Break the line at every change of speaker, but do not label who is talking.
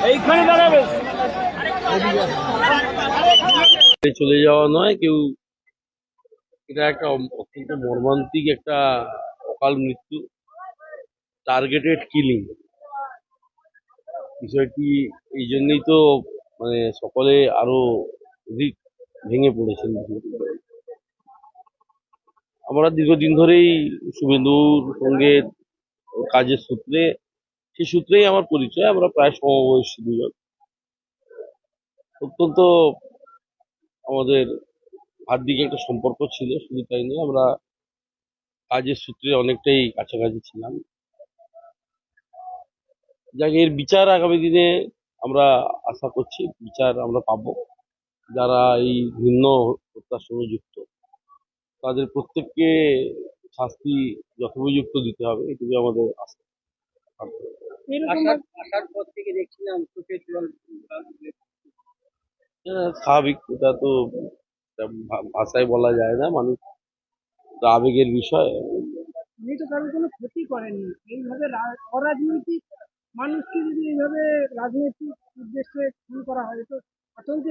এইখানে দাঁড়াবে, চলে যাওয়া নয় কেউ, এটা একটা অত্যন্ত মর্মান্তিক একটা অকাল মৃত্যু, টার্গেটেড কিলিং। বিষয়টি এই জন্যই তো মানে সকলে আরো অধিক ভেঙে পড়েছেন। আমরা দীর্ঘদিন ধরেই শুভেন্দুর সঙ্গে কাজের সূত্রে, সেই সূত্রেই আমার পরিচয়। আমরা প্রায় সমবয়সী দুজন, অত্যন্ত আমাদের হাড্ডিকে একটা সম্পর্ক ছিল। শুধু তাই নয়, আমরা কাজের সূত্রে অনেকটাই কাছাকাছি ছিলাম। যাক, এর বিচার আগামী দিনে আমরা আশা করছি বিচার আমরা পাবো। যারা এই ঘৃণ্য হত্যার সঙ্গে যুক্ত তাদের প্রত্যেককে শাস্তি যথোপযুক্ত দিতে হবে, এটুকু আমাদের আশা।
আসার পর থেকে দেখছিলাম চোখে জল।
স্বাভাবিক, এটা তো ভাষায় বলা যায় না, মানুষ আবেগের বিষয়।
উনি তো কারোর কোনো ক্ষতি করেননি, এইভাবে অরাজনৈতিক মানুষকে যদি এইভাবে রাজনৈতিক উদ্দেশ্যে খুন করা হয় তো আতঙ্কের।